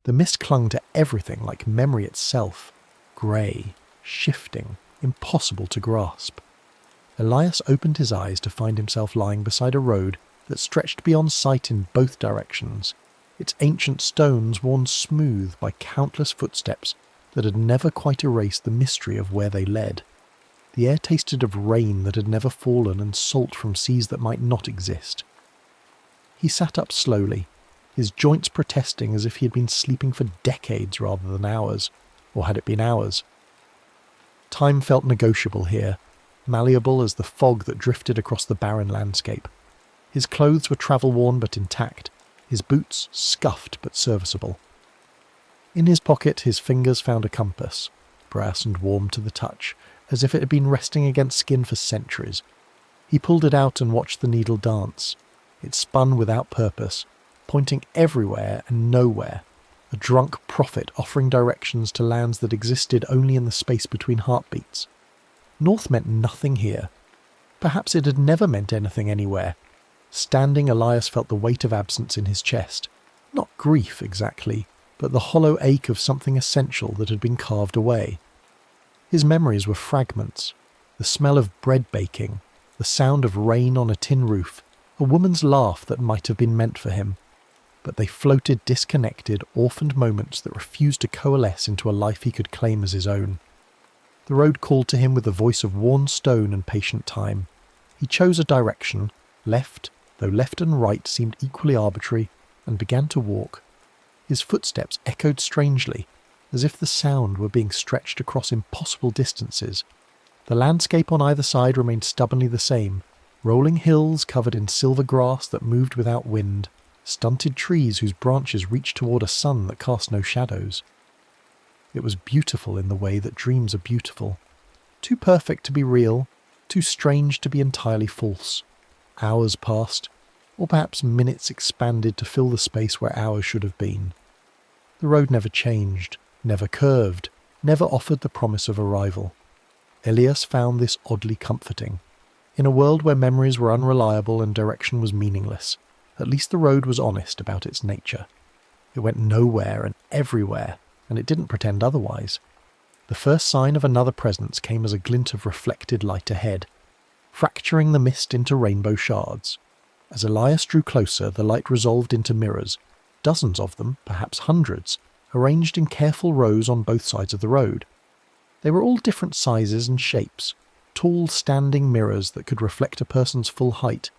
The mist clung to everything like memory itself, grey, shifting, impossible to grasp. Elias opened his eyes to find himself lying beside a road that stretched beyond sight in both directions, its ancient stones worn smooth by countless footsteps that had never quite erased the mystery of where they led. The air tasted of rain that had never fallen and salt from seas that might not exist. He sat up slowly, his joints protesting as if he had been sleeping for decades rather than hours, or had it been hours. Time felt negotiable here, malleable as the fog that drifted across the barren landscape. His clothes were travel-worn but intact, his boots scuffed but serviceable. In his pocket his fingers found a compass, brass and warm to the touch, as if it had been resting against skin for centuries. He pulled it out and watched the needle dance. It spun without purpose, pointing everywhere and nowhere, a drunk prophet offering directions to lands that existed only in the space between heartbeats. North meant nothing here. Perhaps it had never meant anything anywhere. Standing, Elias felt the weight of absence in his chest. Not grief, exactly, but the hollow ache of something essential that had been carved away. His memories were fragments. The smell of bread baking, the sound of rain on a tin roof, a woman's laugh that might have been meant for him. But they floated disconnected, orphaned moments that refused to coalesce into a life he could claim as his own. The road called to him with the voice of worn stone and patient time. He chose a direction, left, though left and right seemed equally arbitrary, and began to walk. His footsteps echoed strangely, as if the sound were being stretched across impossible distances. The landscape on either side remained stubbornly the same, rolling hills covered in silver grass that moved without wind, stunted trees whose branches reached toward a sun that cast no shadows. It was beautiful in the way that dreams are beautiful. Too perfect to be real, too strange to be entirely false. Hours passed, or perhaps minutes expanded to fill the space where hours should have been. The road never changed, never curved, never offered the promise of arrival. Elias found this oddly comforting. In a world where memories were unreliable and direction was meaningless, at least the road was honest about its nature. It went nowhere and everywhere, and it didn't pretend otherwise. The first sign of another presence came as a glint of reflected light ahead, fracturing the mist into rainbow shards. As Elias drew closer, the light resolved into mirrors, dozens of them, perhaps hundreds, arranged in careful rows on both sides of the road. They were all different sizes and shapes, tall standing mirrors that could reflect a person's full height,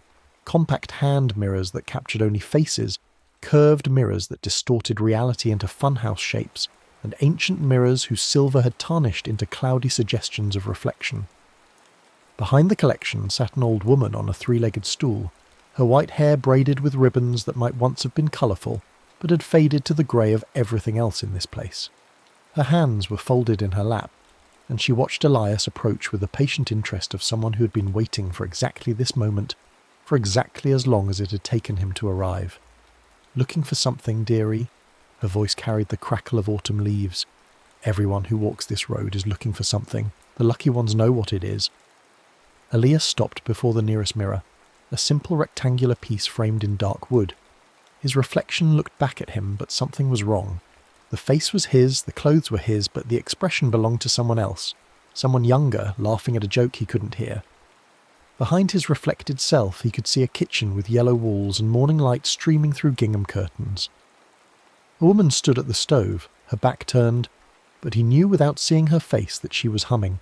compact hand mirrors that captured only faces, curved mirrors that distorted reality into funhouse shapes, and ancient mirrors whose silver had tarnished into cloudy suggestions of reflection. Behind the collection sat an old woman on a three-legged stool, her white hair braided with ribbons that might once have been colourful, but had faded to the grey of everything else in this place. Her hands were folded in her lap, and she watched Elias approach with the patient interest of someone who had been waiting for exactly this moment, for exactly as long as it had taken him to arrive. "Looking for something, dearie?" Her voice carried the crackle of autumn leaves. "Everyone who walks this road is looking for something. The lucky ones know what it is." Elias stopped before the nearest mirror, a simple rectangular piece framed in dark wood. His reflection looked back at him, but something was wrong. The face was his, the clothes were his, but the expression belonged to someone else, someone younger, laughing at a joke he couldn't hear. Behind his reflected self he could see a kitchen with yellow walls and morning light streaming through gingham curtains. A woman stood at the stove, her back turned, but he knew without seeing her face that she was humming.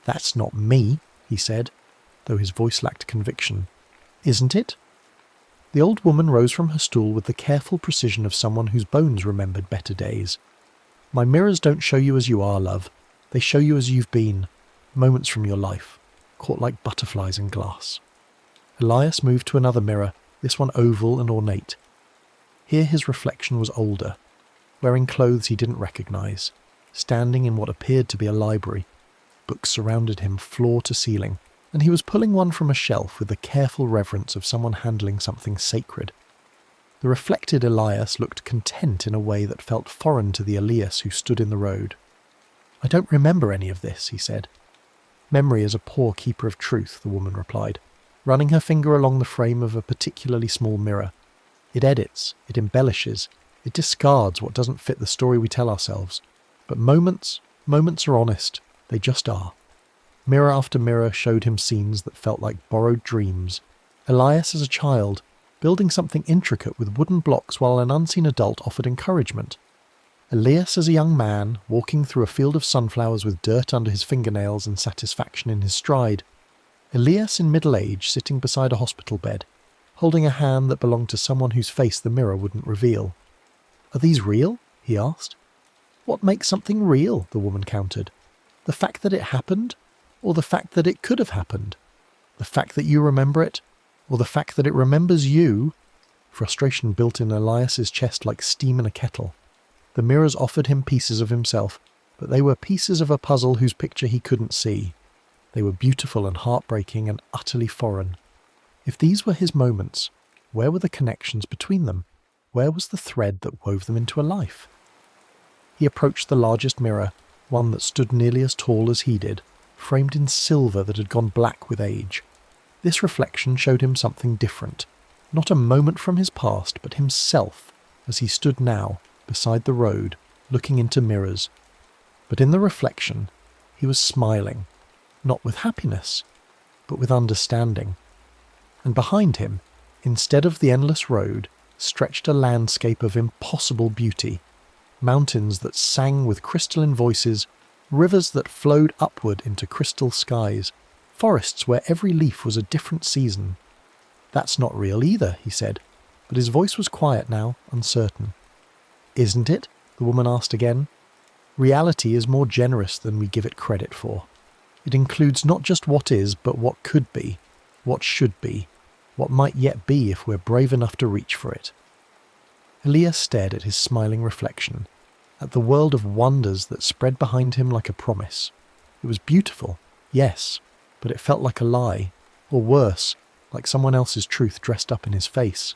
"That's not me," he said, though his voice lacked conviction. "Isn't it?" The old woman rose from her stool with the careful precision of someone whose bones remembered better days. "My mirrors don't show you as you are, love. They show you as you've been, moments from your life, caught like butterflies in glass." Elias moved to another mirror, this one oval and ornate. Here his reflection was older, wearing clothes he didn't recognise, standing in what appeared to be a library. Books surrounded him floor to ceiling, and he was pulling one from a shelf with the careful reverence of someone handling something sacred. The reflected Elias looked content in a way that felt foreign to the Elias who stood in the road. "I don't remember any of this," he said. "Memory is a poor keeper of truth," the woman replied, running her finger along the frame of a particularly small mirror. "It edits, it embellishes, It discards what doesn't fit the story we tell ourselves. But moments are honest. They just are. Mirror after mirror showed him scenes that felt like borrowed dreams. Elias as a child, building something intricate with wooden blocks while an unseen adult offered encouragement. Elias as a young man, walking through a field of sunflowers with dirt under his fingernails and satisfaction in his stride. Elias in middle age, sitting beside a hospital bed, holding a hand that belonged to someone whose face the mirror wouldn't reveal. "Are these real?" he asked. "What makes something real?" the woman countered. "The fact that it happened? Or the fact that it could have happened? The fact that you remember it? Or the fact that it remembers you?" Frustration built in Elias's chest like steam in a kettle. The mirrors offered him pieces of himself, but they were pieces of a puzzle whose picture he couldn't see. They were beautiful and heartbreaking and utterly foreign. If these were his moments, where were the connections between them? Where was the thread that wove them into a life? He approached the largest mirror, one that stood nearly as tall as he did, framed in silver that had gone black with age. This reflection showed him something different. Not a moment from his past, but himself, as he stood now, beside the road, looking into mirrors. But in the reflection, he was smiling, not with happiness, but with understanding. And behind him, instead of the endless road, stretched a landscape of impossible beauty. Mountains that sang with crystalline voices, rivers that flowed upward into crystal skies, forests where every leaf was a different season. "That's not real either," he said, but his voice was quiet now, uncertain. "Isn't it?" the woman asked again. "Reality is more generous than we give it credit for. It includes not just what is, but what could be, what should be, what might yet be if we're brave enough to reach for it." Elias stared at his smiling reflection, at the world of wonders that spread behind him like a promise. It was beautiful, yes, but it felt like a lie, or worse, like someone else's truth dressed up in his face.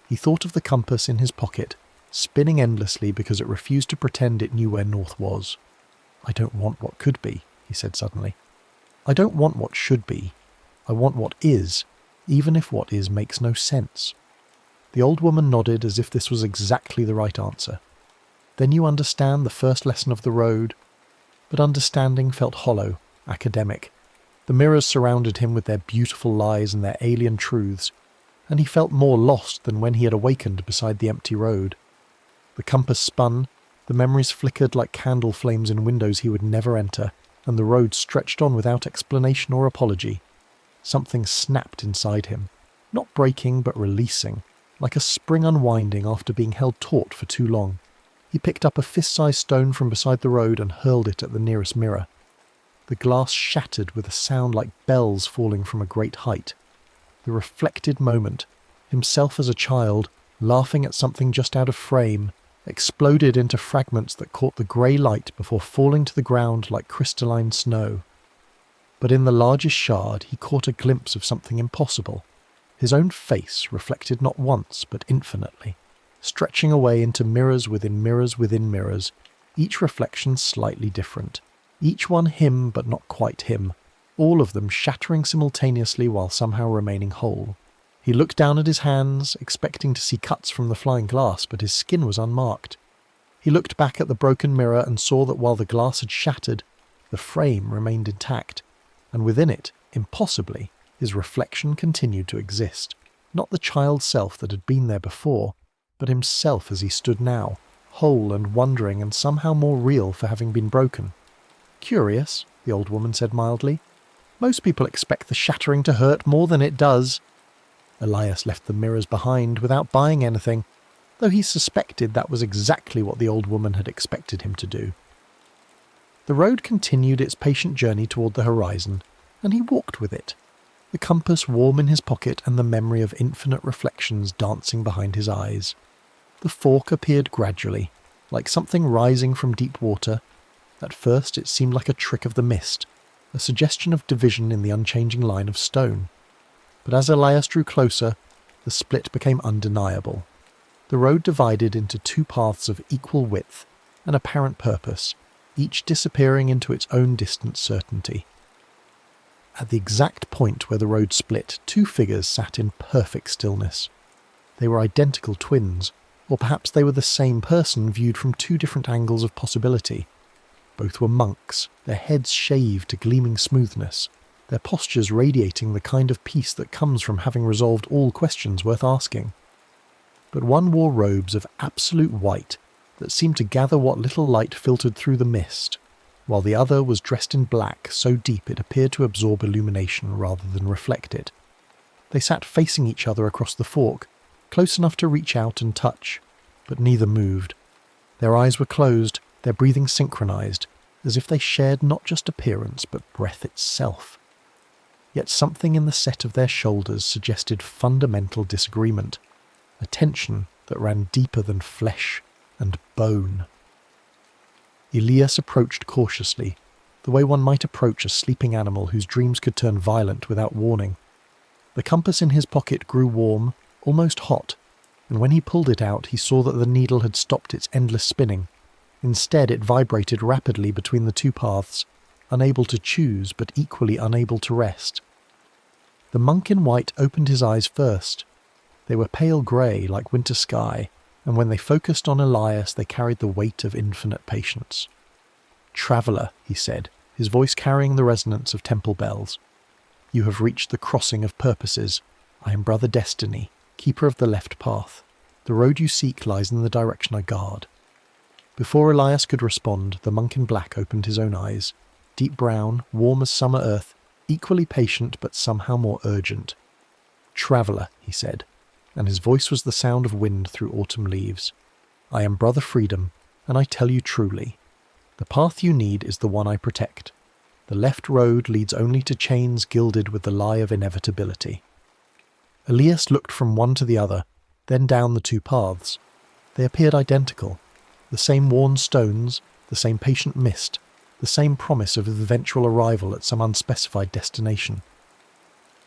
He thought of the compass in his pocket, spinning endlessly because it refused to pretend it knew where north was. "I don't want what could be," he said suddenly. "I don't want what should be. I want what is, even if what is makes no sense." The old woman nodded as if this was exactly the right answer. "Then you understand the first lesson of the road?" But understanding felt hollow, academic. The mirrors surrounded him with their beautiful lies and their alien truths, and he felt more lost than when he had awakened beside the empty road. The compass spun, the memories flickered like candle flames in windows he would never enter, and the road stretched on without explanation or apology. Something snapped inside him, not breaking but releasing, like a spring unwinding after being held taut for too long. He picked up a fist-sized stone from beside the road and hurled it at the nearest mirror. The glass shattered with a sound like bells falling from a great height. The reflected moment, himself as a child, laughing at something just out of frame, exploded into fragments that caught the grey light before falling to the ground like crystalline snow. But in the largest shard he caught a glimpse of something impossible. His own face reflected not once but infinitely, stretching away into mirrors within mirrors within mirrors, each reflection slightly different, each one him but not quite him, all of them shattering simultaneously while somehow remaining whole. He looked down at his hands, expecting to see cuts from the flying glass, but his skin was unmarked. He looked back at the broken mirror and saw that while the glass had shattered, the frame remained intact, and within it, impossibly, his reflection continued to exist. Not the child self that had been there before, but himself as he stood now, whole and wondering and somehow more real for having been broken. "Curious," the old woman said mildly. "Most people expect the shattering to hurt more than it does." Elias left the mirrors behind without buying anything, though he suspected that was exactly what the old woman had expected him to do. The road continued its patient journey toward the horizon, and he walked with it, the compass warm in his pocket and the memory of infinite reflections dancing behind his eyes. The fork appeared gradually, like something rising from deep water. At first it seemed like a trick of the mist, a suggestion of division in the unchanging line of stone. But as Elias drew closer, the split became undeniable. The road divided into two paths of equal width and apparent purpose, each disappearing into its own distant certainty. At the exact point where the road split, two figures sat in perfect stillness. They were identical twins, Or perhaps they were the same person viewed from two different angles of possibility. Both were monks, their heads shaved to gleaming smoothness, their postures radiating the kind of peace that comes from having resolved all questions worth asking. But one wore robes of absolute white that seemed to gather what little light filtered through the mist, while the other was dressed in black so deep it appeared to absorb illumination rather than reflect it. They sat facing each other across the fork, close enough to reach out and touch, but neither moved. Their eyes were closed, their breathing synchronized, as if they shared not just appearance but breath itself. Yet something in the set of their shoulders suggested fundamental disagreement, a tension that ran deeper than flesh and bone. Elias approached cautiously, the way one might approach a sleeping animal whose dreams could turn violent without warning. The compass in his pocket grew warm, almost hot, and when he pulled it out he saw that the needle had stopped its endless spinning. Instead it vibrated rapidly between the two paths, unable to choose but equally unable to rest. The monk in white opened his eyes first. They were pale grey like winter sky, and when they focused on Elias they carried the weight of infinite patience. "Traveller," he said, his voice carrying the resonance of temple bells. "You have reached the crossing of purposes. I am Brother Destiny, keeper of the left path. The road you seek lies in the direction I guard." Before Elias could respond, the monk in black opened his own eyes, deep brown, warm as summer earth, equally patient but somehow more urgent. "Traveller," he said, and his voice was the sound of wind through autumn leaves. "I am Brother Freedom, and I tell you truly. The path you need is the one I protect. The left road leads only to chains gilded with the lie of inevitability." Elias looked from one to the other, then down the two paths. They appeared identical. The same worn stones, the same patient mist, the same promise of eventual arrival at some unspecified destination.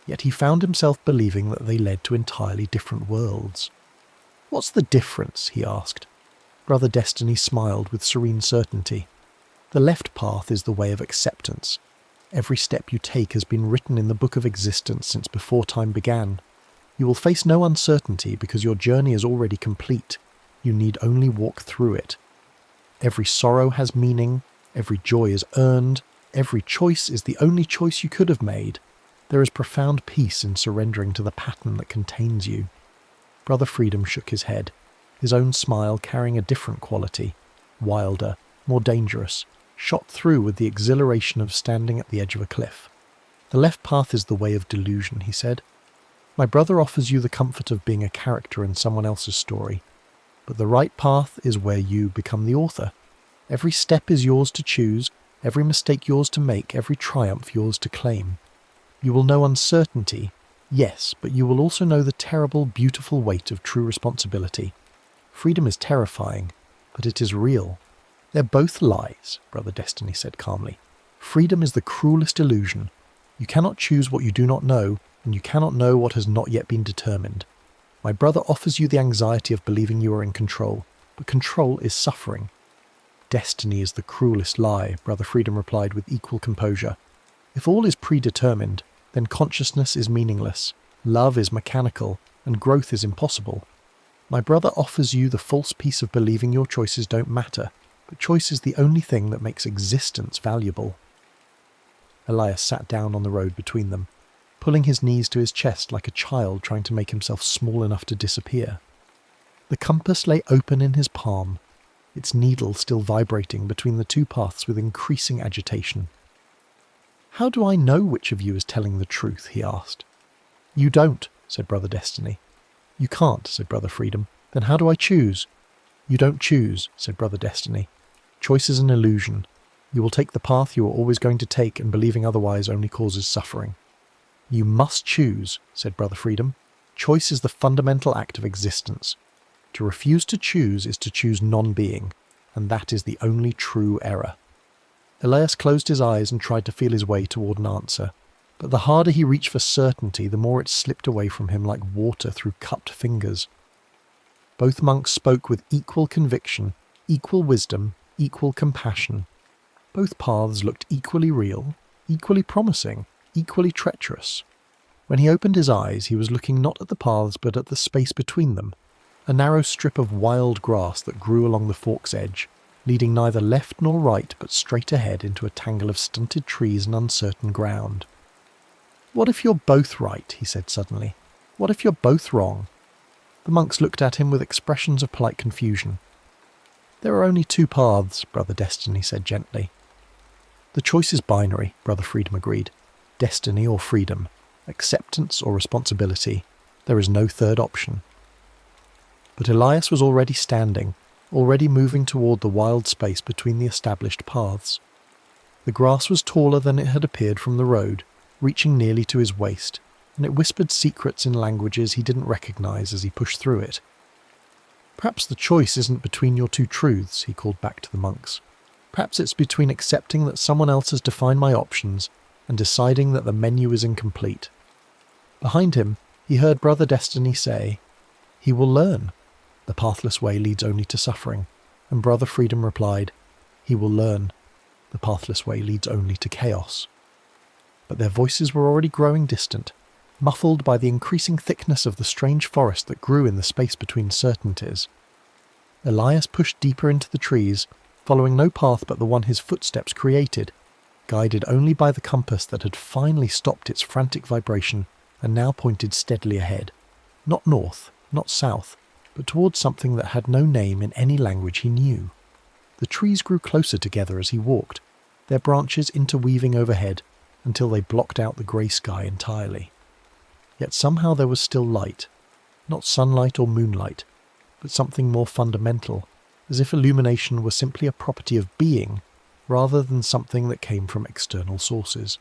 Yet he found himself believing that they led to entirely different worlds. "What's the difference?" he asked. Brother Destiny smiled with serene certainty. "The left path is the way of acceptance. Every step you take has been written in the book of existence since before time began. You will face no uncertainty because your journey is already complete. You need only walk through it. Every sorrow has meaning, every joy is earned, every choice is the only choice you could have made. There is profound peace in surrendering to the pattern that contains you." Brother Freedom shook his head, his own smile carrying a different quality, wilder, more dangerous, shot through with the exhilaration of standing at the edge of a cliff. "The left path is the way of delusion," he said. "My brother offers you the comfort of being a character in someone else's story. But the right path is where you become the author. Every step is yours to choose, every mistake yours to make, every triumph yours to claim. You will know uncertainty, yes, but you will also know the terrible, beautiful weight of true responsibility. Freedom is terrifying, but it is real." "They're both lies," Brother Destiny said calmly. "Freedom is the cruelest illusion. You cannot choose what you do not know, and you cannot know what has not yet been determined. My brother offers you the anxiety of believing you are in control, but control is suffering." "Destiny is the cruelest lie," Brother Freedom replied with equal composure. "If all is predetermined, then consciousness is meaningless, love is mechanical, and growth is impossible. My brother offers you the false peace of believing your choices don't matter, but choice is the only thing that makes existence valuable." Elias sat down on the road between them, pulling his knees to his chest like a child trying to make himself small enough to disappear. The compass lay open in his palm, its needle still vibrating between the two paths with increasing agitation. "How do I know which of you is telling the truth?" he asked. "You don't," said Brother Destiny. "You can't," said Brother Freedom. "Then how do I choose?" "You don't choose," said Brother Destiny. "Choice is an illusion. You will take the path you are always going to take, and believing otherwise only causes suffering." "You must choose," said Brother Freedom. "Choice is the fundamental act of existence. To refuse to choose is to choose non-being, and that is the only true error." Elias closed his eyes and tried to feel his way toward an answer, but the harder he reached for certainty, the more it slipped away from him like water through cupped fingers. Both monks spoke with equal conviction, equal wisdom, equal compassion. Both paths looked equally real, equally promising, equally treacherous. When he opened his eyes, he was looking not at the paths but at the space between them, a narrow strip of wild grass that grew along the fork's edge, leading neither left nor right but straight ahead into a tangle of stunted trees and uncertain ground. "What if you're both right?" he said suddenly. "What if you're both wrong?" The monks looked at him with expressions of polite confusion. "There are only two paths," Brother Destiny said gently. "The choice is binary," Brother Freedom agreed. "Destiny or freedom, acceptance or responsibility. There is no third option." But Elias was already standing, already moving toward the wild space between the established paths. The grass was taller than it had appeared from the road, reaching nearly to his waist, and it whispered secrets in languages he didn't recognize as he pushed through it. "Perhaps the choice isn't between your two truths," he called back to the monks. "Perhaps it's between accepting that someone else has defined my options and deciding that the menu is incomplete." Behind him, he heard Brother Destiny say, "He will learn. The pathless way leads only to suffering." And Brother Freedom replied, "He will learn. The pathless way leads only to chaos." But their voices were already growing distant, muffled by the increasing thickness of the strange forest that grew in the space between certainties. Elias pushed deeper into the trees, following no path but the one his footsteps created, guided only by the compass that had finally stopped its frantic vibration and now pointed steadily ahead. Not north, not south, but towards something that had no name in any language he knew. The trees grew closer together as he walked, their branches interweaving overhead until they blocked out the grey sky entirely. Yet somehow there was still light, not sunlight or moonlight, but something more fundamental, as if illumination were simply a property of being, rather than something that came from external sources.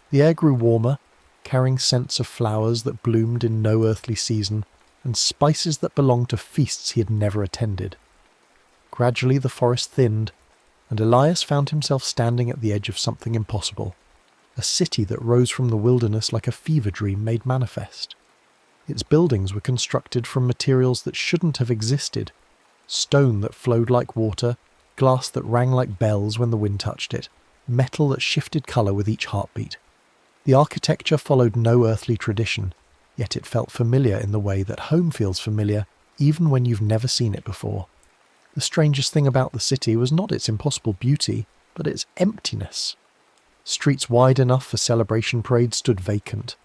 The air grew warmer, carrying scents of flowers that bloomed in no earthly season, and spices that belonged to feasts he had never attended. Gradually the forest thinned, and Elias found himself standing at the edge of something impossible, a city that rose from the wilderness like a fever dream made manifest. Its buildings were constructed from materials that shouldn't have existed, stone that flowed like water, glass that rang like bells when the wind touched it, metal that shifted colour with each heartbeat. The architecture followed no earthly tradition, yet it felt familiar in the way that home feels familiar even when you've never seen it before. The strangest thing about the city was not its impossible beauty, but its emptiness. Streets wide enough for celebration parades stood vacant.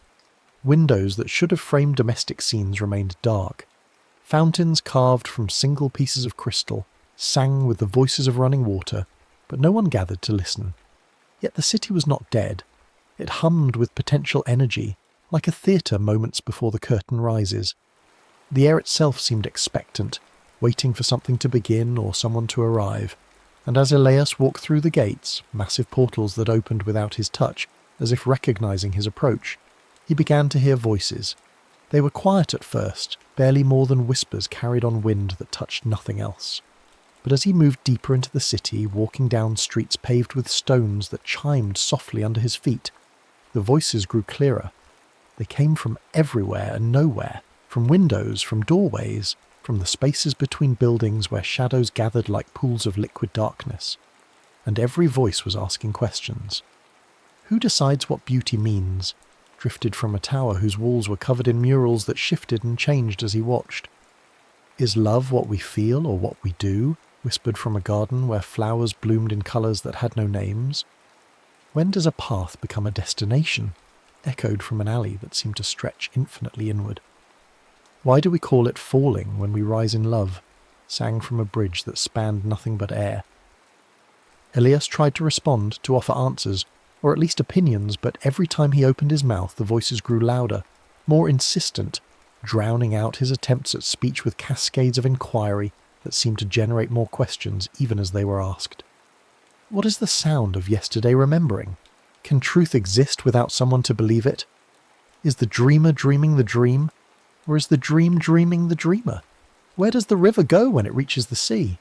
Windows that should have framed domestic scenes remained dark. Fountains carved from single pieces of crystal sang with the voices of running water, but no one gathered to listen. Yet the city was not dead. It hummed with potential energy, like a theatre moments before the curtain rises. The air itself seemed expectant, waiting for something to begin or someone to arrive. And as Elias walked through the gates, massive portals that opened without his touch, as if recognizing his approach, he began to hear voices. They were quiet at first, barely more than whispers carried on wind that touched nothing else. But as he moved deeper into the city, walking down streets paved with stones that chimed softly under his feet, the voices grew clearer. They came from everywhere and nowhere, from windows, from doorways, from the spaces between buildings where shadows gathered like pools of liquid darkness. And every voice was asking questions. Who decides what beauty means? Drifted from a tower whose walls were covered in murals that shifted and changed as he watched. Is love what we feel or what we do? Whispered from a garden where flowers bloomed in colours that had no names. When does a path become a destination? Echoed from an alley that seemed to stretch infinitely inward. Why do we call it falling when we rise in love? Sang from a bridge that spanned nothing but air. Elias tried to respond, to offer answers, or at least opinions, but every time he opened his mouth the voices grew louder, more insistent, drowning out his attempts at speech with cascades of inquiry that seemed to generate more questions even as they were asked. What is the sound of yesterday remembering? Can truth exist without someone to believe it? Is the dreamer dreaming the dream? Or is the dream dreaming the dreamer? Where does the river go when it reaches the sea?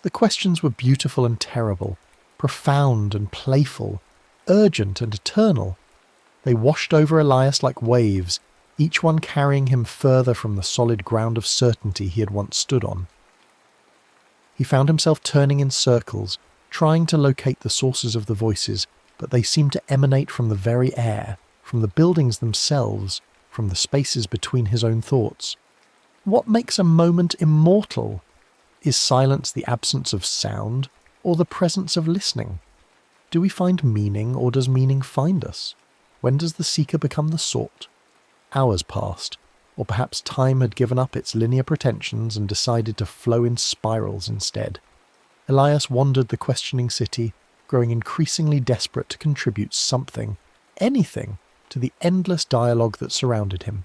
The questions were beautiful and terrible, profound and playful, urgent and eternal. They washed over Elias like waves, each one carrying him further from the solid ground of certainty he had once stood on. He found himself turning in circles, trying to locate the sources of the voices, but they seemed to emanate from the very air, from the buildings themselves, from the spaces between his own thoughts. What makes a moment immortal? Is silence the absence of sound, or the presence of listening? Do we find meaning, or does meaning find us? When does the seeker become the sought? Hours passed, or perhaps time had given up its linear pretensions and decided to flow in spirals instead. Elias wandered the questioning city, growing increasingly desperate to contribute something, anything, to the endless dialogue that surrounded him.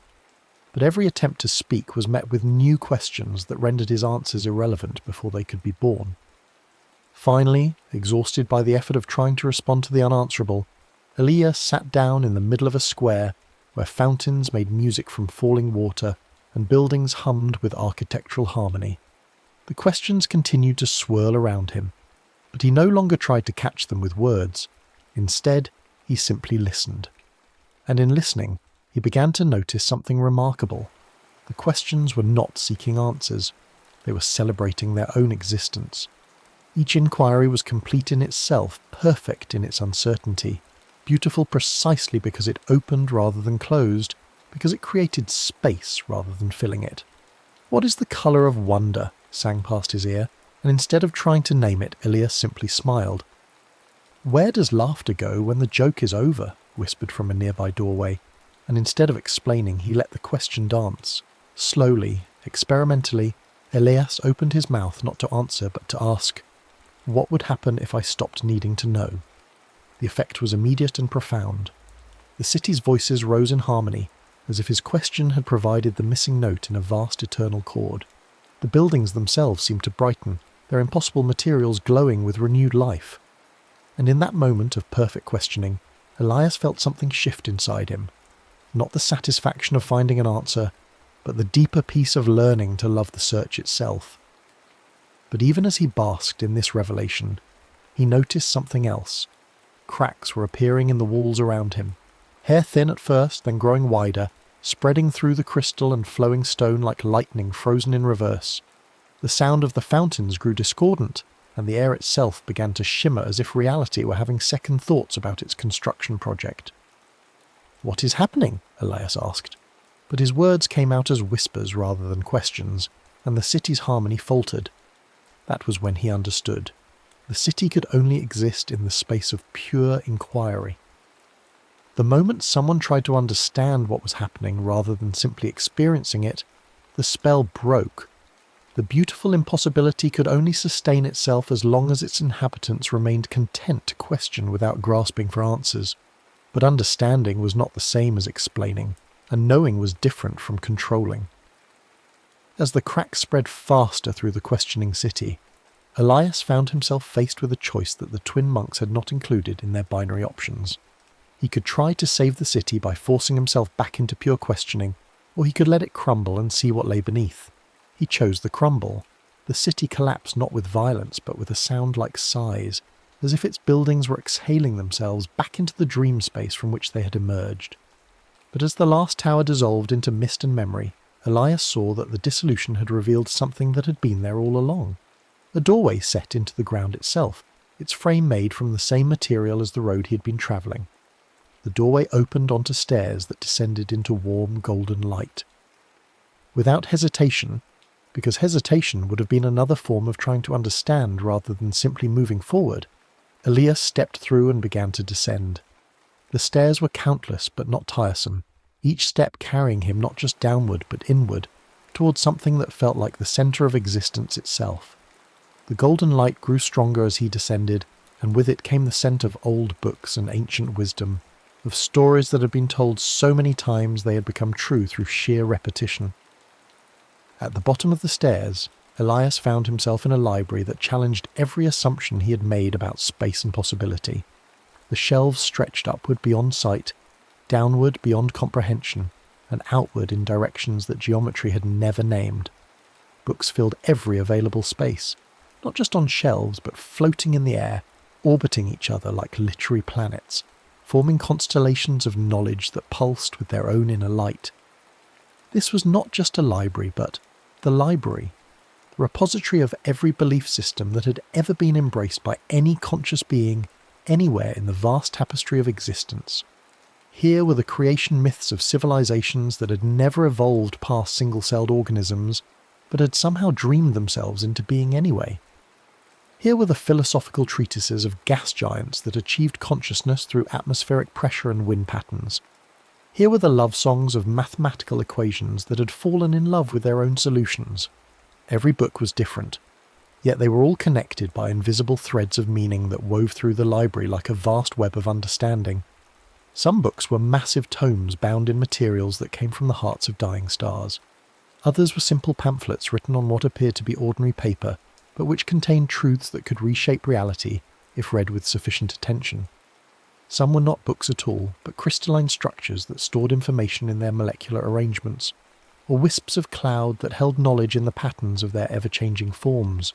But every attempt to speak was met with new questions that rendered his answers irrelevant before they could be born. Finally, exhausted by the effort of trying to respond to the unanswerable, Elias sat down in the middle of a square where fountains made music from falling water and buildings hummed with architectural harmony. The questions continued to swirl around him, but he no longer tried to catch them with words. Instead, he simply listened. And in listening, he began to notice something remarkable. The questions were not seeking answers. They were celebrating their own existence. Each inquiry was complete in itself, perfect in its uncertainty, beautiful precisely because it opened rather than closed, because it created space rather than filling it. "What is the colour of wonder?" sang past his ear, and instead of trying to name it, Elias simply smiled. "Where does laughter go when the joke is over?" whispered from a nearby doorway, and instead of explaining, he let the question dance. Slowly, experimentally, Elias opened his mouth not to answer but to ask, "What would happen if I stopped needing to know?" The effect was immediate and profound. The city's voices rose in harmony, as if his question had provided the missing note in a vast eternal chord. The buildings themselves seemed to brighten, their impossible materials glowing with renewed life. And in that moment of perfect questioning, Elias felt something shift inside him. Not the satisfaction of finding an answer, but the deeper peace of learning to love the search itself. But even as he basked in this revelation, he noticed something else. Cracks were appearing in the walls around him, hair-thin at first, then growing wider, spreading through the crystal and flowing stone like lightning frozen in reverse. The sound of the fountains grew discordant, and the air itself began to shimmer as if reality were having second thoughts about its construction project. "What is happening?" Elias asked. But his words came out as whispers rather than questions, and the city's harmony faltered. That was when he understood. The city could only exist in the space of pure inquiry. The moment someone tried to understand what was happening rather than simply experiencing it, the spell broke. The beautiful impossibility could only sustain itself as long as its inhabitants remained content to question without grasping for answers. But understanding was not the same as explaining, and knowing was different from controlling. As the cracks spread faster through the questioning city, Elias found himself faced with a choice that the twin monks had not included in their binary options. He could try to save the city by forcing himself back into pure questioning, or he could let it crumble and see what lay beneath. He chose the crumble. The city collapsed not with violence but with a sound like sighs, as if its buildings were exhaling themselves back into the dream space from which they had emerged. But as the last tower dissolved into mist and memory, Elias saw that the dissolution had revealed something that had been there all along. A doorway set into the ground itself, its frame made from the same material as the road he had been travelling. The doorway opened onto stairs that descended into warm golden light. Without hesitation, because hesitation would have been another form of trying to understand rather than simply moving forward, Elias stepped through and began to descend. The stairs were countless but not tiresome, each step carrying him not just downward but inward, towards something that felt like the centre of existence itself. The golden light grew stronger as he descended, and with it came the scent of old books and ancient wisdom, of stories that had been told so many times they had become true through sheer repetition. At the bottom of the stairs, Elias found himself in a library that challenged every assumption he had made about space and possibility. The shelves stretched upward beyond sight, downward beyond comprehension, and outward in directions that geometry had never named. Books filled every available space, not just on shelves but floating in the air, orbiting each other like literary planets, forming constellations of knowledge that pulsed with their own inner light. This was not just a library, but the library, the repository of every belief system that had ever been embraced by any conscious being anywhere in the vast tapestry of existence. Here were the creation myths of civilizations that had never evolved past single-celled organisms, but had somehow dreamed themselves into being anyway. Here were the philosophical treatises of gas giants that achieved consciousness through atmospheric pressure and wind patterns. Here were the love songs of mathematical equations that had fallen in love with their own solutions. Every book was different, yet they were all connected by invisible threads of meaning that wove through the library like a vast web of understanding. Some books were massive tomes bound in materials that came from the hearts of dying stars. Others were simple pamphlets written on what appeared to be ordinary paper, but which contained truths that could reshape reality if read with sufficient attention. Some were not books at all, but crystalline structures that stored information in their molecular arrangements, or wisps of cloud that held knowledge in the patterns of their ever-changing forms.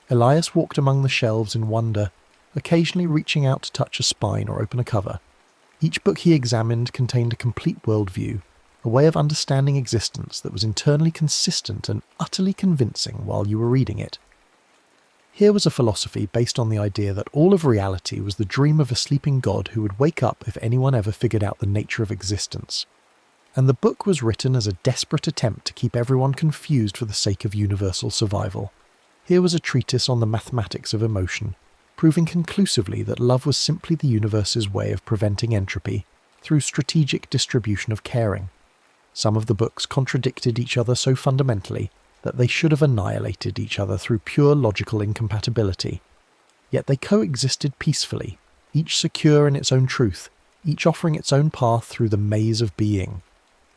Elias walked among the shelves in wonder, occasionally reaching out to touch a spine or open a cover. Each book he examined contained a complete worldview, a way of understanding existence that was internally consistent and utterly convincing while you were reading it. Here was a philosophy based on the idea that all of reality was the dream of a sleeping god who would wake up if anyone ever figured out the nature of existence. And the book was written as a desperate attempt to keep everyone confused for the sake of universal survival. Here was a treatise on the mathematics of emotion, proving conclusively that love was simply the universe's way of preventing entropy through strategic distribution of caring. Some of the books contradicted each other so fundamentally that they should have annihilated each other through pure logical incompatibility. Yet they coexisted peacefully, each secure in its own truth, each offering its own path through the maze of being.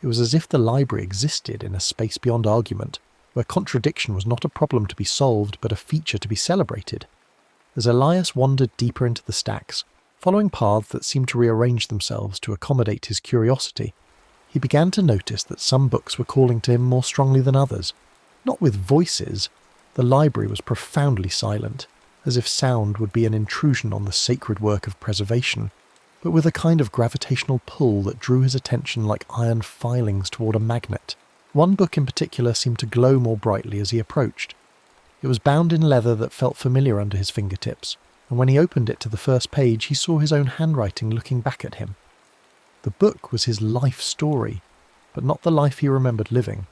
It was as if the library existed in a space beyond argument, where contradiction was not a problem to be solved but a feature to be celebrated. As Elias wandered deeper into the stacks, following paths that seemed to rearrange themselves to accommodate his curiosity, he began to notice that some books were calling to him more strongly than others. Not with voices. The library was profoundly silent, as if sound would be an intrusion on the sacred work of preservation, but with a kind of gravitational pull that drew his attention like iron filings toward a magnet. One book in particular seemed to glow more brightly as he approached. It was bound in leather that felt familiar under his fingertips, and when he opened it to the first page he saw his own handwriting looking back at him. The book was his life story, but not the life he remembered living.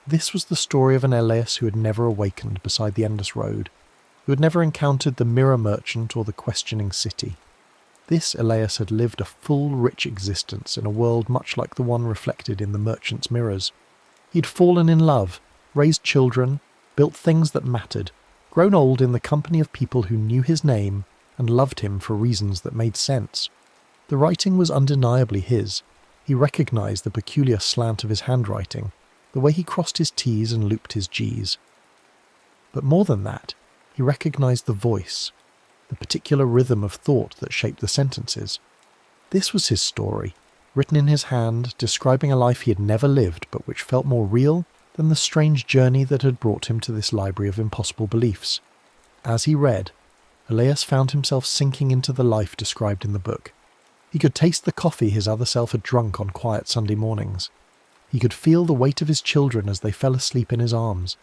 This was the story of an Elias who had never awakened beside the endless road, who had never encountered the mirror merchant or the questioning city. This Elias had lived a full, rich existence in a world much like the one reflected in the merchant's mirrors. He'd fallen in love, raised children, built things that mattered, grown old in the company of people who knew his name and loved him for reasons that made sense. The writing was undeniably his. He recognized the peculiar slant of his handwriting, the way he crossed his T's and looped his G's. But more than that, he recognized the voice, the particular rhythm of thought that shaped the sentences. This was his story, written in his hand, describing a life he had never lived but which felt more real than the strange journey that had brought him to this library of impossible beliefs. As he read, Elias found himself sinking into the life described in the book. He could taste the coffee his other self had drunk on quiet Sunday mornings. He could feel the weight of his children as they fell asleep in his arms.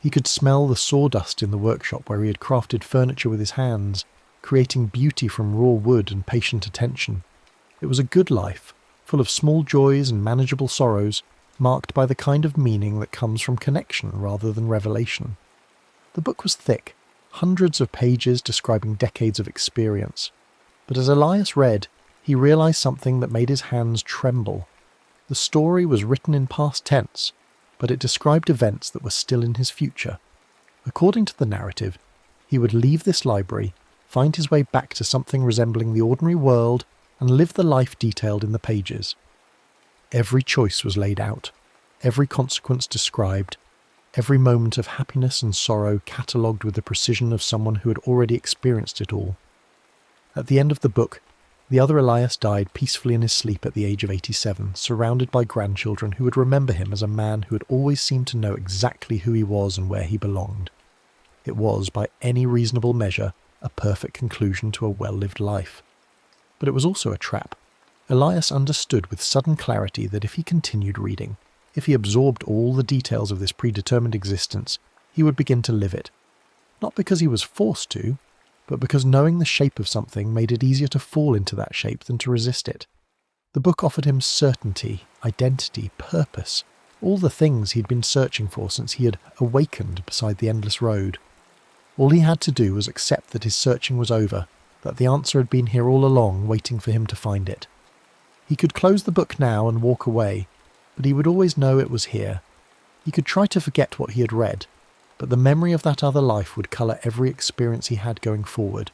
He could smell the sawdust in the workshop where he had crafted furniture with his hands, creating beauty from raw wood and patient attention. It was a good life, full of small joys and manageable sorrows, marked by the kind of meaning that comes from connection rather than revelation. The book was thick, hundreds of pages describing decades of experience. But as Elias read, he realized something that made his hands tremble. The story was written in past tense, but it described events that were still in his future. According to the narrative, he would leave this library, find his way back to something resembling the ordinary world, and live the life detailed in the pages. Every choice was laid out, every consequence described, every moment of happiness and sorrow catalogued with the precision of someone who had already experienced it all. At the end of the book, the other Elias died peacefully in his sleep at the age of 87, surrounded by grandchildren who would remember him as a man who had always seemed to know exactly who he was and where he belonged. It was, by any reasonable measure, a perfect conclusion to a well-lived life. But it was also a trap. Elias understood with sudden clarity that if he continued reading, if he absorbed all the details of this predetermined existence, he would begin to live it. Not because he was forced to, but because knowing the shape of something made it easier to fall into that shape than to resist it. The book offered him certainty, identity, purpose, all the things he'd been searching for since he had awakened beside the endless road. All he had to do was accept that his searching was over, that the answer had been here all along, waiting for him to find it. He could close the book now and walk away, but he would always know it was here. He could try to forget what he had read, but the memory of that other life would colour every experience he had going forward.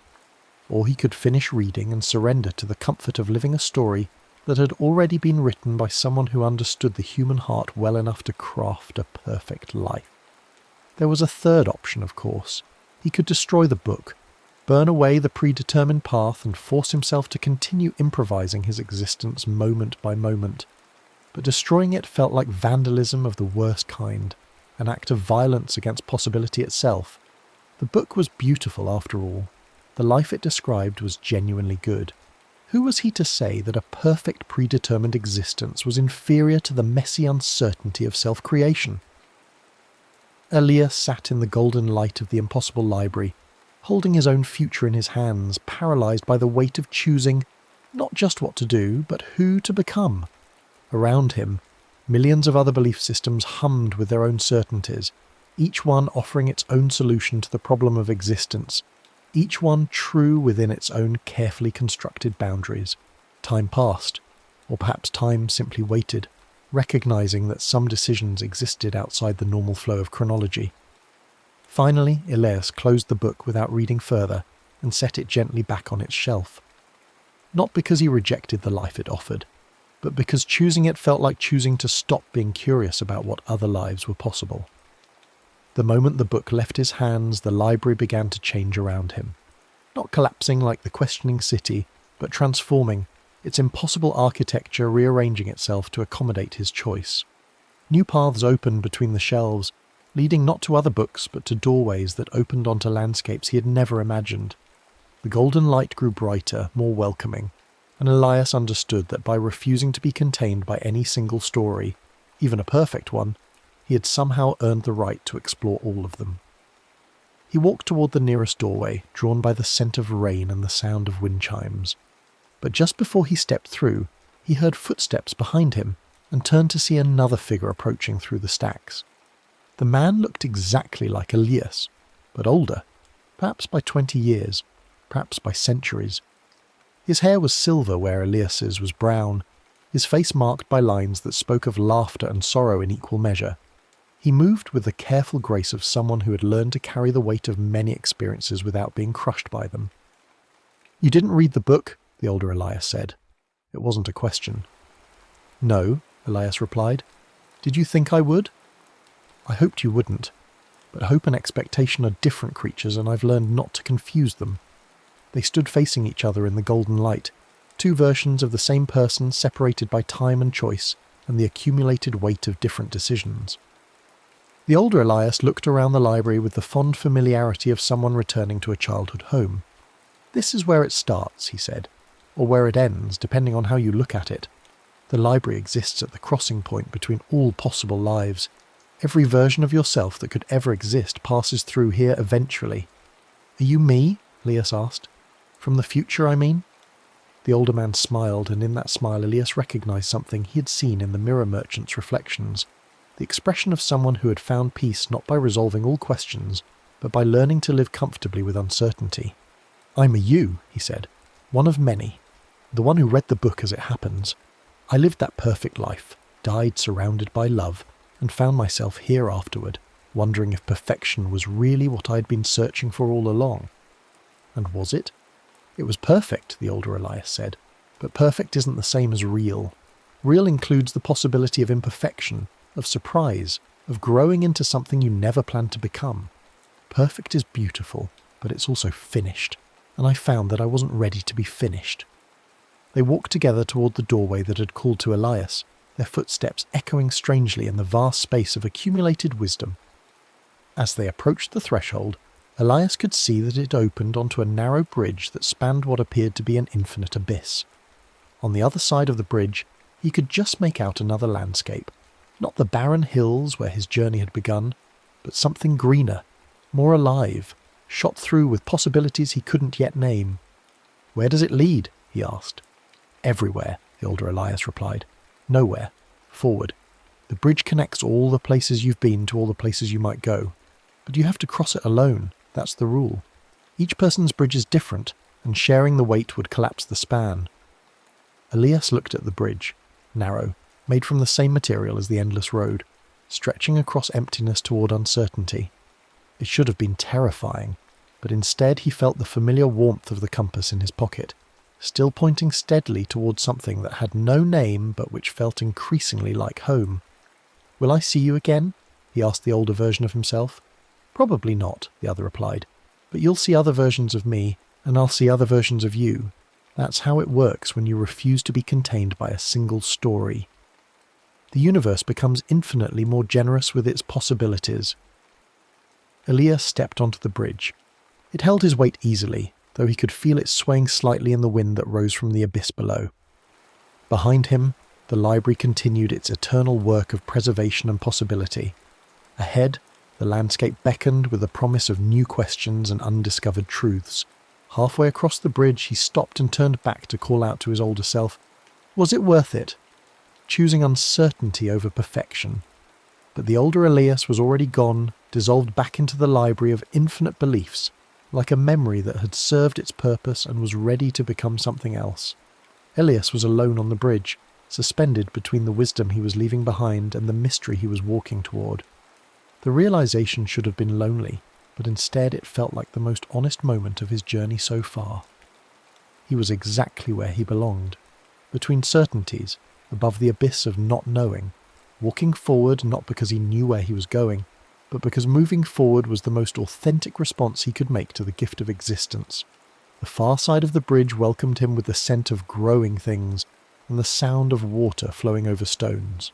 Or he could finish reading and surrender to the comfort of living a story that had already been written by someone who understood the human heart well enough to craft a perfect life. There was a third option, of course. He could destroy the book, burn away the predetermined path and force himself to continue improvising his existence moment by moment. But destroying it felt like vandalism of the worst kind, an act of violence against possibility itself. The book was beautiful after all. The life it described was genuinely good. Who was he to say that a perfect predetermined existence was inferior to the messy uncertainty of self-creation? Elias sat in the golden light of the impossible library, holding his own future in his hands, paralysed by the weight of choosing not just what to do, but who to become. Around him, millions of other belief systems hummed with their own certainties, each one offering its own solution to the problem of existence, each one true within its own carefully constructed boundaries. Time passed, or perhaps time simply waited, recognizing that some decisions existed outside the normal flow of chronology. Finally, Elias closed the book without reading further and set it gently back on its shelf. Not because he rejected the life it offered, but because choosing it felt like choosing to stop being curious about what other lives were possible. The moment the book left his hands, the library began to change around him. Not collapsing like the questioning city, but transforming, its impossible architecture rearranging itself to accommodate his choice. New paths opened between the shelves, leading not to other books but to doorways that opened onto landscapes he had never imagined. The golden light grew brighter, more welcoming, and Elias understood that by refusing to be contained by any single story, even a perfect one, he had somehow earned the right to explore all of them. He walked toward the nearest doorway, drawn by the scent of rain and the sound of wind chimes. But just before he stepped through, he heard footsteps behind him and turned to see another figure approaching through the stacks. The man looked exactly like Elias, but older, perhaps by 20 years, perhaps by centuries. His hair was silver where Elias's was brown, his face marked by lines that spoke of laughter and sorrow in equal measure. He moved with the careful grace of someone who had learned to carry the weight of many experiences without being crushed by them. "You didn't read the book?" the older Elias said. It wasn't a question. "No," Elias replied. "Did you think I would?" "I hoped you wouldn't. But hope and expectation are different creatures, and I've learned not to confuse them." They stood facing each other in the golden light, two versions of the same person separated by time and choice and the accumulated weight of different decisions. The older Elias looked around the library with the fond familiarity of someone returning to a childhood home. "This is where it starts," he said, "or where it ends, depending on how you look at it. The library exists at the crossing point between all possible lives. Every version of yourself that could ever exist passes through here eventually." "Are you me?" Elias asked. "From the future, I mean?" The older man smiled, and in that smile Elias recognized something he had seen in the mirror merchant's reflections, the expression of someone who had found peace not by resolving all questions, but by learning to live comfortably with uncertainty. "I'm a you," he said, "one of many, the one who read the book as it happens. I lived that perfect life, died surrounded by love, and found myself here afterward, wondering if perfection was really what I'd been searching for all along. And was it? It was perfect," the older Elias said, "but perfect isn't the same as real. Real includes the possibility of imperfection, of surprise, of growing into something you never planned to become. Perfect is beautiful, but it's also finished, and I found that I wasn't ready to be finished." They walked together toward the doorway that had called to Elias, their footsteps echoing strangely in the vast space of accumulated wisdom. As they approached the threshold, Elias could see that it opened onto a narrow bridge that spanned what appeared to be an infinite abyss. On the other side of the bridge, he could just make out another landscape, not the barren hills where his journey had begun, but something greener, more alive, shot through with possibilities he couldn't yet name. "Where does it lead?" he asked. "Everywhere," the older Elias replied. Nowhere. Forward. The bridge connects all the places you've been to all the places you might go. But you have to cross it alone. That's the rule. Each person's bridge is different, and sharing the weight would collapse the span. Elias looked at the bridge, narrow, made from the same material as the endless road, stretching across emptiness toward uncertainty. It should have been terrifying, but instead he felt the familiar warmth of the compass in his pocket, still pointing steadily towards something that had no name but which felt increasingly like home. "Will I see you again?" he asked the older version of himself. "Probably not," the other replied, "but you'll see other versions of me, and I'll see other versions of you. That's how it works when you refuse to be contained by a single story. The universe becomes infinitely more generous with its possibilities." Elias stepped onto the bridge. It held his weight easily, though he could feel it swaying slightly in the wind that rose from the abyss below. Behind him, the library continued its eternal work of preservation and possibility. Ahead, the landscape beckoned with the promise of new questions and undiscovered truths. Halfway across the bridge, he stopped and turned back to call out to his older self, "Was it worth it?" Choosing uncertainty over perfection. But the older Elias was already gone, dissolved back into the library of infinite beliefs, like a memory that had served its purpose and was ready to become something else. Elias was alone on the bridge, suspended between the wisdom he was leaving behind and the mystery he was walking toward. The realization should have been lonely, but instead it felt like the most honest moment of his journey so far. He was exactly where he belonged, between certainties, above the abyss of not knowing, walking forward not because he knew where he was going, but because moving forward was the most authentic response he could make to the gift of existence. The far side of the bridge welcomed him with the scent of growing things and the sound of water flowing over stones.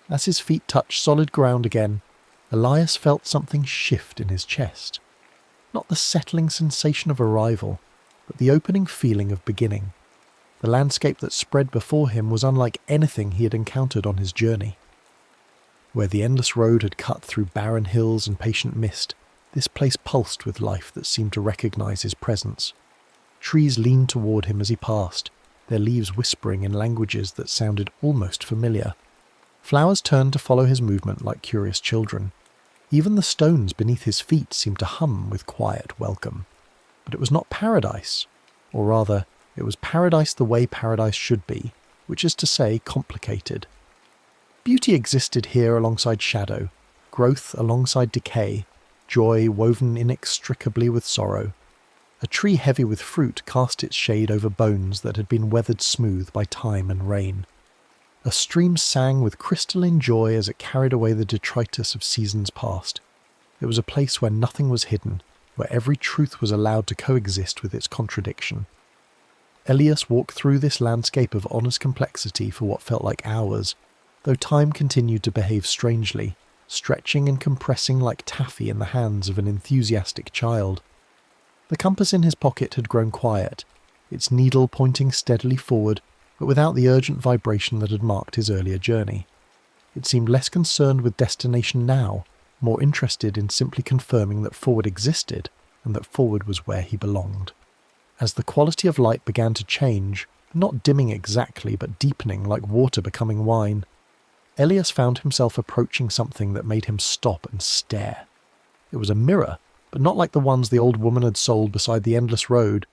As his feet touched solid ground again, Elias felt something shift in his chest. Not the settling sensation of arrival, but the opening feeling of beginning. The landscape that spread before him was unlike anything he had encountered on his journey. Where the endless road had cut through barren hills and patient mist, this place pulsed with life that seemed to recognize his presence. Trees leaned toward him as he passed, their leaves whispering in languages that sounded almost familiar. Flowers turned to follow his movement like curious children. Even the stones beneath his feet seemed to hum with quiet welcome. But it was not paradise, or rather, it was paradise the way paradise should be, which is to say, complicated. Beauty existed here alongside shadow, growth alongside decay, joy woven inextricably with sorrow. A tree heavy with fruit cast its shade over bones that had been weathered smooth by time and rain. A stream sang with crystalline joy as it carried away the detritus of seasons past. It was a place where nothing was hidden, where every truth was allowed to coexist with its contradiction. Elias walked through this landscape of honest complexity for what felt like hours, though time continued to behave strangely, stretching and compressing like taffy in the hands of an enthusiastic child. The compass in his pocket had grown quiet, its needle pointing steadily forward, but without the urgent vibration that had marked his earlier journey. It seemed less concerned with destination now, more interested in simply confirming that forward existed, and that forward was where he belonged. As the quality of light began to change, not dimming exactly, but deepening like water becoming wine, Elias found himself approaching something that made him stop and stare. It was a mirror, but not like the ones the old woman had sold beside the endless road.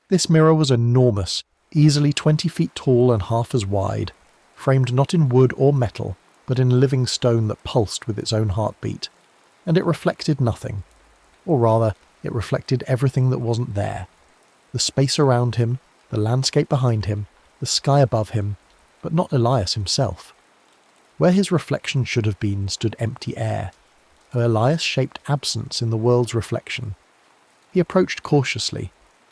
This mirror was enormous, easily 20 feet tall and half as wide, framed not in wood or metal, but in living stone that pulsed with its own heartbeat. And it reflected nothing. Or rather, it reflected everything that wasn't there. The space around him, the landscape behind him, the sky above him, but not Elias himself. Where his reflection should have been stood empty air, an Elias-shaped absence in the world's reflection. He approached cautiously,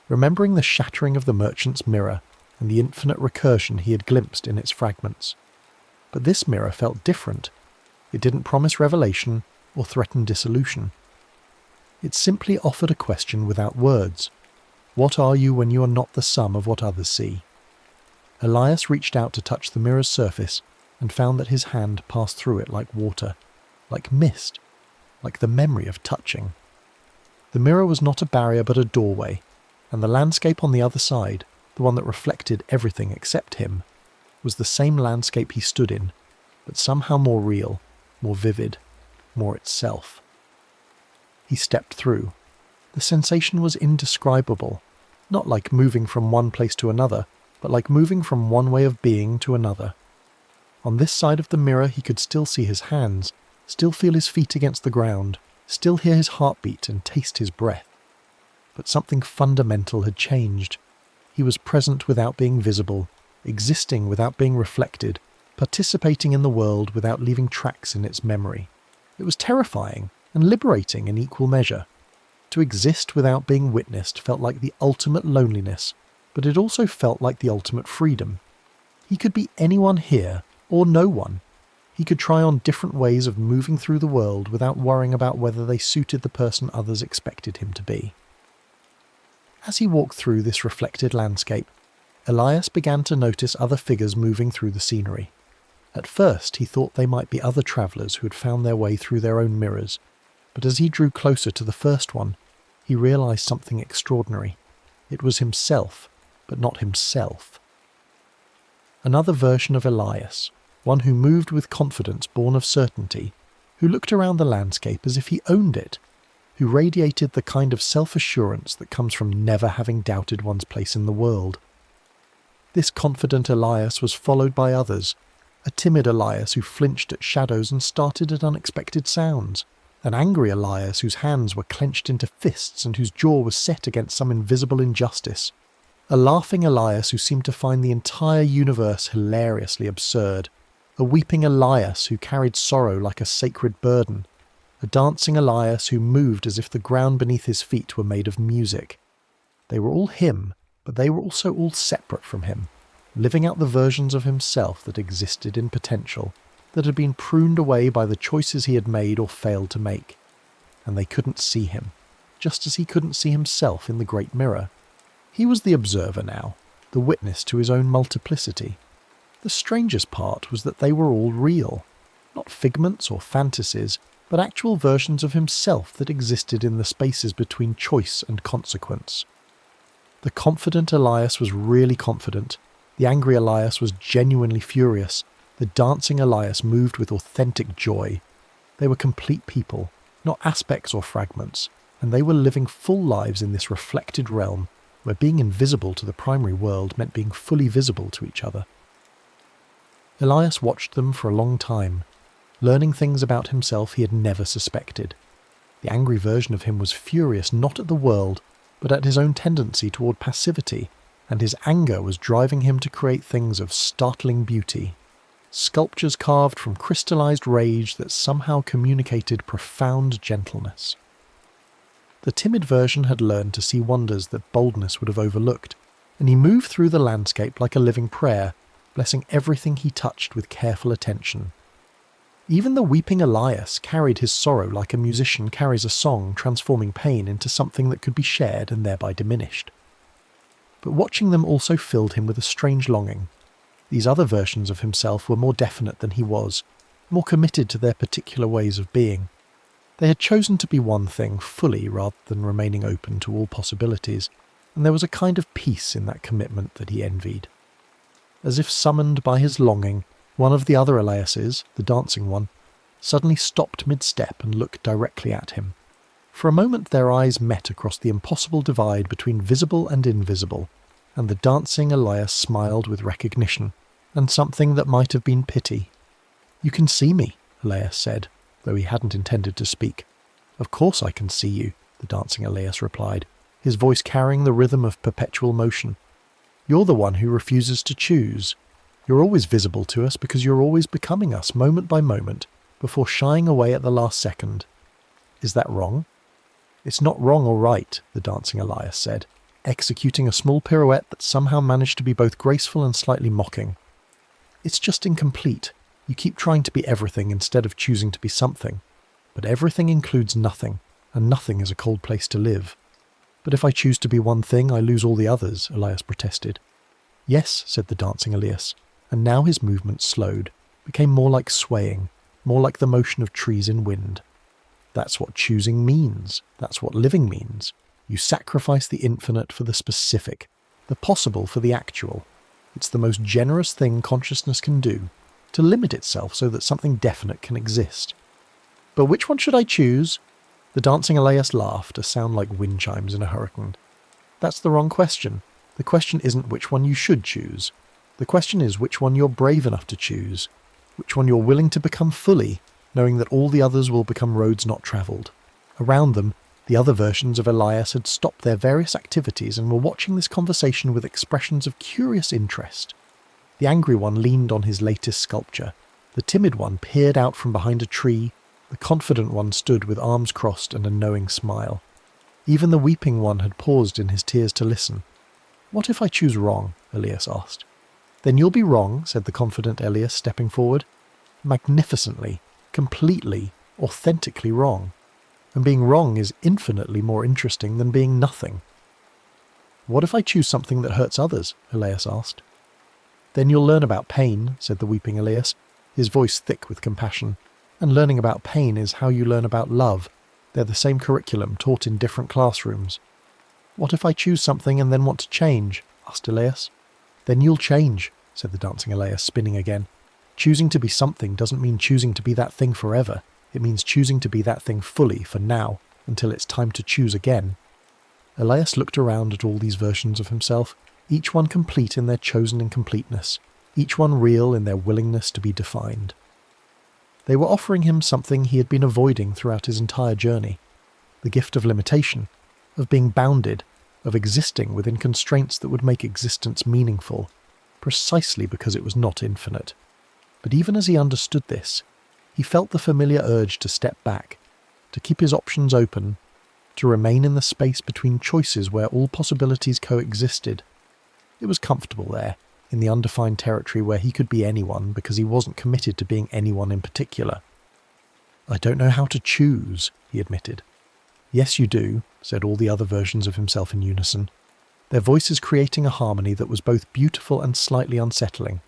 remembering the shattering of the merchant's mirror and the infinite recursion he had glimpsed in its fragments. But this mirror felt different. It didn't promise revelation or threaten dissolution. It simply offered a question without words. What are you when you are not the sum of what others see? Elias reached out to touch the mirror's surface and found that his hand passed through it like water, like mist, like the memory of touching. The mirror was not a barrier but a doorway, and the landscape on the other side, the one that reflected everything except him, was the same landscape he stood in, but somehow more real, more vivid, more itself. He stepped through. The sensation was indescribable, not like moving from one place to another, but like moving from one way of being to another. On this side of the mirror he could still see his hands, still feel his feet against the ground, still hear his heartbeat and taste his breath. But something fundamental had changed. He was present without being visible, existing without being reflected, participating in the world without leaving tracks in its memory. It was terrifying and liberating in equal measure. To exist without being witnessed felt like the ultimate loneliness, but it also felt like the ultimate freedom. He could be anyone here, or no one. He could try on different ways of moving through the world without worrying about whether they suited the person others expected him to be. As he walked through this reflected landscape, Elias began to notice other figures moving through the scenery. At first he thought they might be other travellers who had found their way through their own mirrors, but as he drew closer to the first one, he realised something extraordinary. It was himself, but not himself. Another version of Elias, one who moved with confidence born of certainty, who looked around the landscape as if he owned it, who radiated the kind of self-assurance that comes from never having doubted one's place in the world. This confident Elias was followed by others, a timid Elias who flinched at shadows and started at unexpected sounds, an angry Elias whose hands were clenched into fists and whose jaw was set against some invisible injustice, a laughing Elias who seemed to find the entire universe hilariously absurd, a weeping Elias who carried sorrow like a sacred burden, a dancing Elias who moved as if the ground beneath his feet were made of music. They were all him, but they were also all separate from him, living out the versions of himself that existed in potential, that had been pruned away by the choices he had made or failed to make. And they couldn't see him, just as he couldn't see himself in the great mirror. He was the observer now, the witness to his own multiplicity. The strangest part was that they were all real, not figments or fantasies, but actual versions of himself that existed in the spaces between choice and consequence. The confident Elias was really confident, the angry Elias was genuinely furious, the dancing Elias moved with authentic joy. They were complete people, not aspects or fragments, and they were living full lives in this reflected realm, where being invisible to the primary world meant being fully visible to each other. Elias watched them for a long time, learning things about himself he had never suspected. The angry version of him was furious not at the world, but at his own tendency toward passivity, and his anger was driving him to create things of startling beauty. Sculptures carved from crystallized rage that somehow communicated profound gentleness. The timid version had learned to see wonders that boldness would have overlooked, and he moved through the landscape like a living prayer, blessing everything he touched with careful attention. Even the weeping Elias carried his sorrow like a musician carries a song, transforming pain into something that could be shared and thereby diminished. But watching them also filled him with a strange longing. These other versions of himself were more definite than he was, more committed to their particular ways of being. They had chosen to be one thing fully rather than remaining open to all possibilities, and there was a kind of peace in that commitment that he envied. As if summoned by his longing, one of the other Eliases, the dancing one, suddenly stopped mid-step and looked directly at him. For a moment their eyes met across the impossible divide between visible and invisible, and the dancing Elias smiled with recognition, and something that might have been pity. "You can see me," Elias said, though he hadn't intended to speak. "Of course I can see you," the dancing Elias replied, his voice carrying the rhythm of perpetual motion. "You're the one who refuses to choose. You're always visible to us because you're always becoming us moment by moment, before shying away at the last second. Is that wrong?" "It's not wrong or right," the dancing Elias said, executing a small pirouette that somehow managed to be both graceful and slightly mocking. "It's just incomplete. You keep trying to be everything instead of choosing to be something. But everything includes nothing, and nothing is a cold place to live." "But if I choose to be one thing, I lose all the others," Elias protested. "Yes," said the dancing Elias, and now his movement slowed, became more like swaying, more like the motion of trees in wind. "That's what choosing means. That's what living means. You sacrifice the infinite for the specific. the possible for the actual. It's the most generous thing consciousness can do, to limit itself so that something definite can exist. But which one should I choose? The dancing Elias laughed, a sound like wind chimes in a hurricane. That's the wrong question. The question isn't which one you should choose. The question is which one you're brave enough to choose. Which one you're willing to become fully, knowing that all the others will become roads not travelled. Around them, the other versions of Elias had stopped their various activities and were watching this conversation with expressions of curious interest. The angry one leaned on his latest sculpture. The timid one peered out from behind a tree. The confident one stood with arms crossed and a knowing smile. Even the weeping one had paused in his tears to listen. "What if I choose wrong?" Elias asked. "Then you'll be wrong," said the confident Elias, stepping forward. "Magnificently, completely, authentically wrong. And being wrong is infinitely more interesting than being nothing." "What if I choose something that hurts others?" Elias asked. "Then you'll learn about pain," said the weeping Elias, his voice thick with compassion. "And learning about pain is how you learn about love. They're the same curriculum, taught in different classrooms." "What if I choose something and then want to change?" asked Elias. "Then you'll change," said the dancing Elias, spinning again. "Choosing to be something doesn't mean choosing to be that thing forever. It means choosing to be that thing fully for now, until it's time to choose again." Elias looked around at all these versions of himself, each one complete in their chosen incompleteness, each one real in their willingness to be defined. They were offering him something he had been avoiding throughout his entire journey, the gift of limitation, of being bounded, of existing within constraints that would make existence meaningful, precisely because it was not infinite. But even as he understood this, he felt the familiar urge to step back, to keep his options open, to remain in the space between choices where all possibilities coexisted. It was comfortable there, in the undefined territory where he could be anyone because he wasn't committed to being anyone in particular. "I don't know how to choose," he admitted. "Yes, you do," said all the other versions of himself in unison, their voices creating a harmony that was both beautiful and slightly unsettling.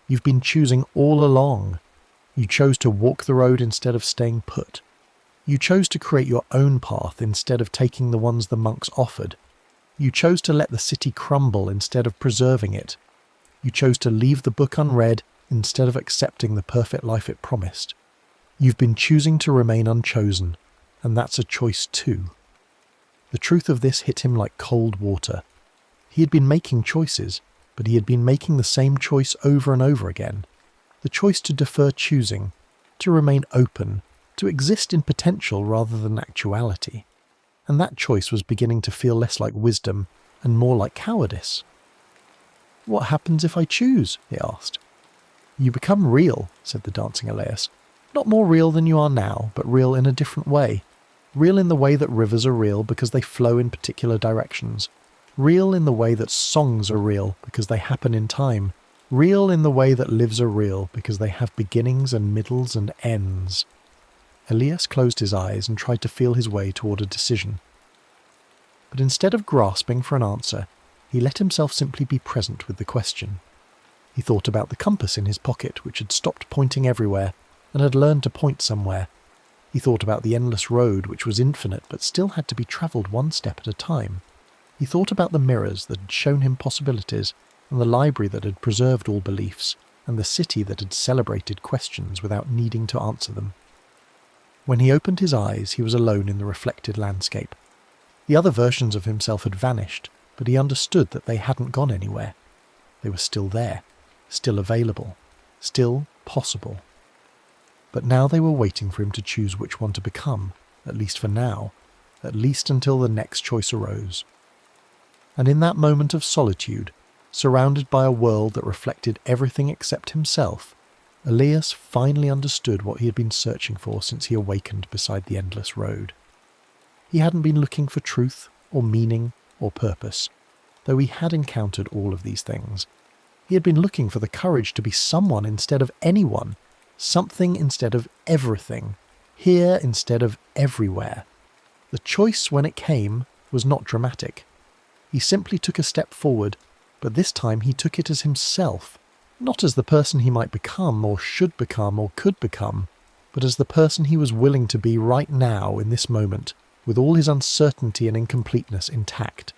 "You've been choosing all along. You chose to walk the road instead of staying put. You chose to create your own path instead of taking the ones the monks offered. You chose to let the city crumble instead of preserving it. You chose to leave the book unread instead of accepting the perfect life it promised. You've been choosing to remain unchosen, and that's a choice too." The truth of this hit him like cold water. He had been making choices, but he had been making the same choice over and over again. The choice to defer choosing, to remain open, to exist in potential rather than actuality. And that choice was beginning to feel less like wisdom and more like cowardice. "What happens if I choose?" he asked. "You become real," said the dancing Elias. "Not more real than you are now, but real in a different way. Real in the way that rivers are real because they flow in particular directions. Real in the way that songs are real because they happen in time. Real in the way that lives are real because they have beginnings and middles and ends." Elias closed his eyes and tried to feel his way toward a decision. But instead of grasping for an answer, he let himself simply be present with the question. He thought about the compass in his pocket, which had stopped pointing everywhere and had learned to point somewhere. He thought about the endless road, which was infinite but still had to be travelled one step at a time. He thought about the mirrors that had shown him possibilities, and the library that had preserved all beliefs, and the city that had celebrated questions without needing to answer them. When he opened his eyes, he was alone in the reflected landscape. The other versions of himself had vanished, but he understood that they hadn't gone anywhere. They were still there, still available, still possible. But now they were waiting for him to choose which one to become, at least for now, at least until the next choice arose. And in that moment of solitude, surrounded by a world that reflected everything except himself, Elias finally understood what he had been searching for since he awakened beside the endless road. He hadn't been looking for truth or meaning or purpose, though he had encountered all of these things. He had been looking for the courage to be someone instead of anyone, something instead of everything, here instead of everywhere. The choice, when it came, was not dramatic. He simply took a step forward, but this time he took it as himself, not as the person he might become or should become or could become, but as the person he was willing to be right now in this moment, with all his uncertainty and incompleteness intact.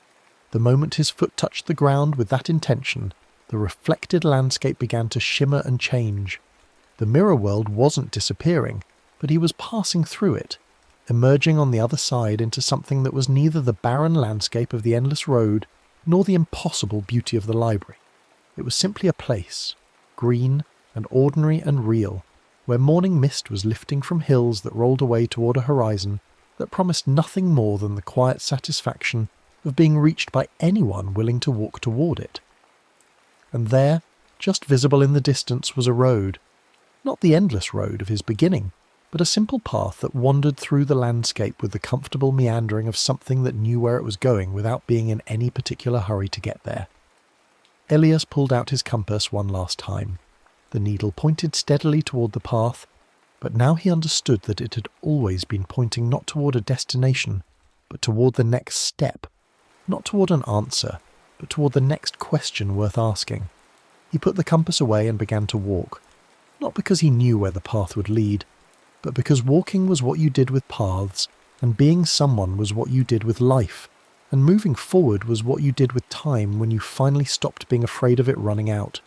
The moment his foot touched the ground with that intention, the reflected landscape began to shimmer and change. The mirror world wasn't disappearing, but he was passing through it, emerging on the other side into something that was neither the barren landscape of the endless road nor the impossible beauty of the library. It was simply a place, green and ordinary and real, where morning mist was lifting from hills that rolled away toward a horizon that promised nothing more than the quiet satisfaction of being reached by anyone willing to walk toward it. And there, just visible in the distance, was a road, not the endless road of his beginning, but a simple path that wandered through the landscape with the comfortable meandering of something that knew where it was going without being in any particular hurry to get there. Elias pulled out his compass one last time. The needle pointed steadily toward the path, but now he understood that it had always been pointing not toward a destination, but toward the next step, not toward an answer, but toward the next question worth asking. He put the compass away and began to walk, not because he knew where the path would lead, but because walking was what you did with paths, and being someone was what you did with life, and moving forward was what you did with time when you finally stopped being afraid of it running out.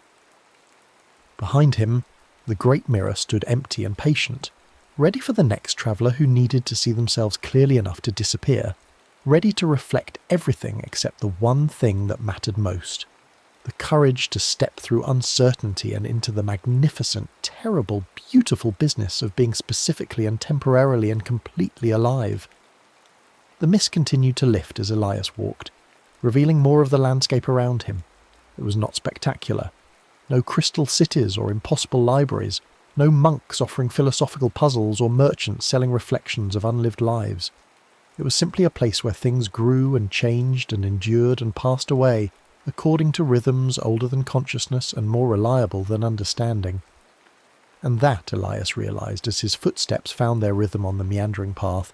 Behind him, the great mirror stood empty and patient, ready for the next traveller who needed to see themselves clearly enough to disappear, ready to reflect everything except the one thing that mattered most. The courage to step through uncertainty and into the magnificent, terrible, beautiful business of being specifically and temporarily and completely alive. The mist continued to lift as Elias walked, revealing more of the landscape around him. It was not spectacular. No crystal cities or impossible libraries, no monks offering philosophical puzzles or merchants selling reflections of unlived lives. It was simply a place where things grew and changed and endured and passed away, according to rhythms older than consciousness and more reliable than understanding. And that, Elias realized as his footsteps found their rhythm on the meandering path,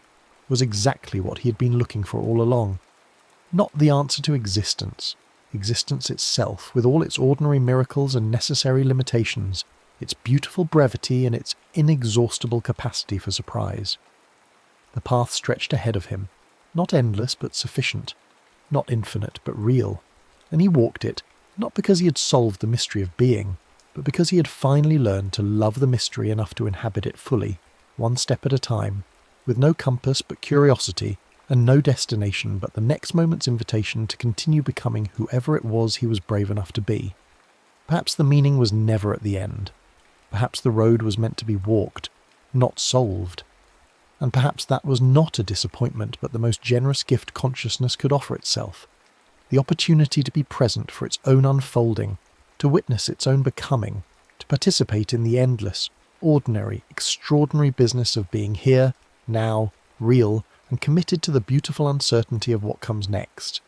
was exactly what he had been looking for all along. Not the answer to existence itself, with all its ordinary miracles and necessary limitations, its beautiful brevity and its inexhaustible capacity for surprise. The path stretched ahead of him, not endless but sufficient, not infinite but real, and he walked it, not because he had solved the mystery of being, but because he had finally learned to love the mystery enough to inhabit it fully, one step at a time, with no compass but curiosity, and no destination but the next moment's invitation to continue becoming whoever it was he was brave enough to be. Perhaps the meaning was never at the end. Perhaps the road was meant to be walked, not solved. And perhaps that was not a disappointment but the most generous gift consciousness could offer itself. The opportunity to be present for its own unfolding, to witness its own becoming, to participate in the endless, ordinary, extraordinary business of being here, now, real, and committed to the beautiful uncertainty of what comes next.